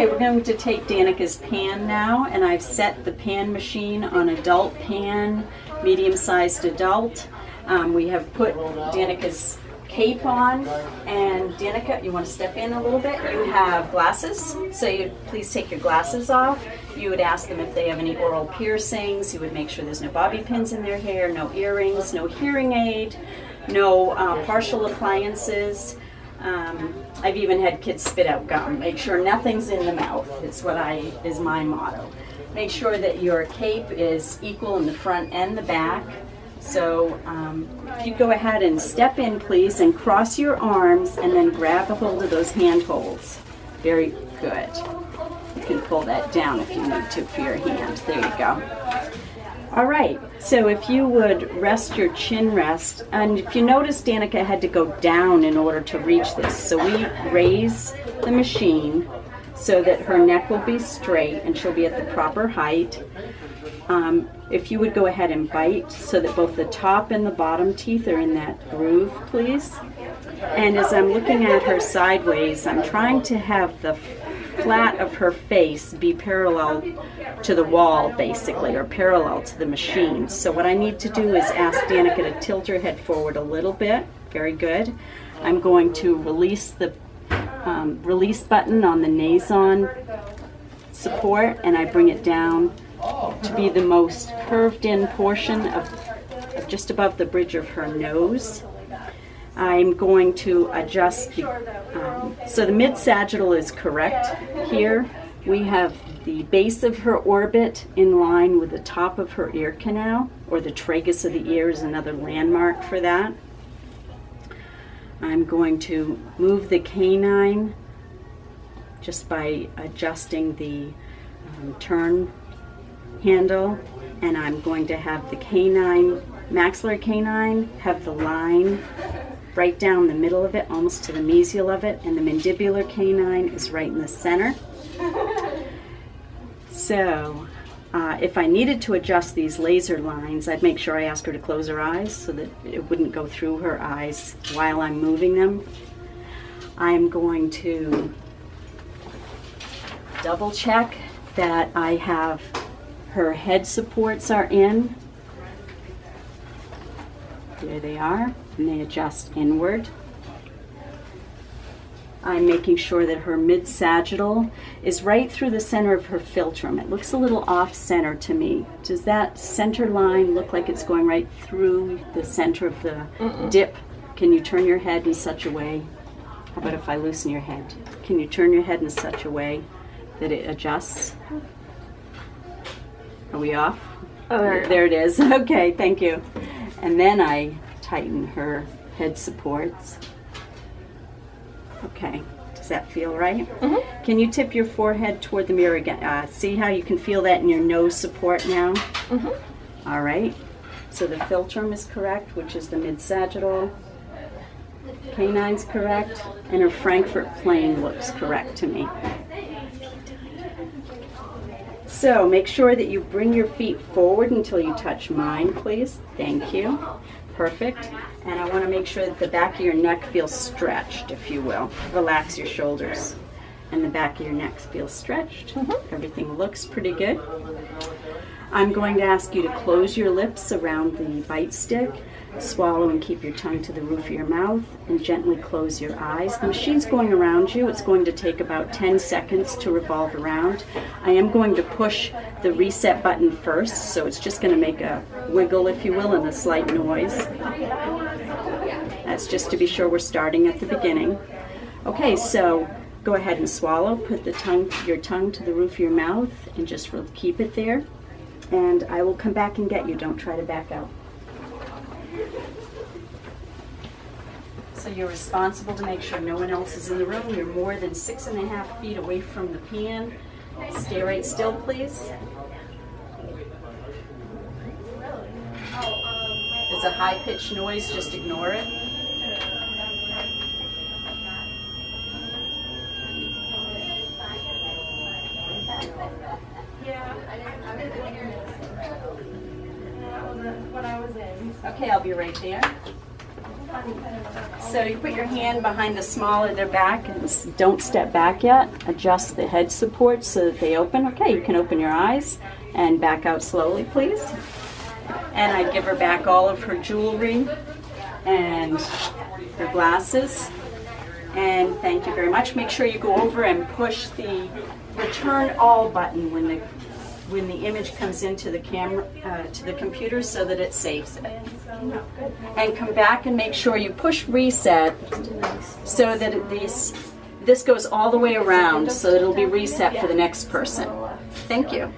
Okay, we're going to take Danica's pan now, and I've set the pan machine on adult pan, medium-sized adult. We have put Danica's cape on, and Danica, you want to step in a little bit? You have glasses, so you please take your glasses off. You would ask them if they have any oral piercings. You would make sure there's no bobby pins in their hair, no earrings, no hearing aid, no partial appliances. I've even had kids spit out gum. Make sure nothing's in the mouth is my motto. Make sure that your cape is equal in the front and the back. So if you go ahead and step in, please, and cross your arms and then grab a hold of those handholds. Very good. You can pull that down if you need to for your hand. There you go. All right, so if you would rest your chin rest, and if you notice Danica had to go down in order to reach this, so we raise the machine so that her neck will be straight and she'll be at the proper height. If you would go ahead and bite so that both the top and the bottom teeth are in that groove, please. And as I'm looking at her sideways, I'm trying to have the flat of her face be parallel to the wall, basically, or parallel to the machine. So what I need to do is ask Danica to tilt her head forward a little bit. Very good. I'm going to release the release button on the nason support, and I bring it down to be the most curved in portion of just above the bridge of her nose. I'm going to adjust so the mid-sagittal is correct here. We have the base of her orbit in line with the top of her ear canal, or the tragus of the ear is another landmark for that. I'm going to move the canine just by adjusting the turn handle, and I'm going to have the canine, maxillary canine, have the line right down the middle of it, almost to the mesial of it, and the mandibular canine is right in the center. So if I needed to adjust these laser lines, I'd make sure I ask her to close her eyes so that it wouldn't go through her eyes while I'm moving them. I'm going to double check that I have her head supports are in. There they are, and they adjust inward. I'm making sure that her mid-sagittal is right through the center of her philtrum. It looks a little off-center to me. Does that center line look like it's going right through the center of the dip? Can you turn your head in such a way? How about if I loosen your head? Can you turn your head in such a way that it adjusts? Are we off? Oh, there it is. Okay, thank you. And then I tighten her head supports. Okay, does that feel right? Mm-hmm. Can you tip your forehead toward the mirror again? See how you can feel that in your nose support now? Mm-hmm. All right, so the philtrum is correct, which is the mid-sagittal. Canine's correct, and her Frankfurt plane looks correct to me. So make sure that you bring your feet forward until you touch mine, please. Thank you. Perfect. And I want to make sure that the back of your neck feels stretched, if you will. Relax your shoulders. And the back of your neck feels stretched. Mm-hmm. Everything looks pretty good. I'm going to ask you to close your lips around the bite stick, swallow and keep your tongue to the roof of your mouth, and gently close your eyes. The machine's going around you. It's going to take about 10 seconds to revolve around. I am going to push the reset button first, so it's just going to make a wiggle, if you will, and a slight noise. That's just to be sure we're starting at the beginning. Okay, so go ahead and swallow. Put your tongue to the roof of your mouth and just keep it there. And I will come back and get you. Don't try to back out. So you're responsible to make sure no one else is in the room. You're more than 6.5 feet away from the pan. Stay right still, please. It's a high-pitched noise. Just ignore it. Okay, I'll be right there. So you put your hand behind the small of their back and don't step back yet. Adjust the head support so that they open. Okay, you can open your eyes and back out slowly, please. And I give her back all of her jewelry and her glasses. And thank you very much. Make sure you go over and push the return all button when the image comes into the camera, to the computer, so that it saves it. And come back and make sure you push reset so that this goes all the way around, so that it'll be reset for the next person. Thank you.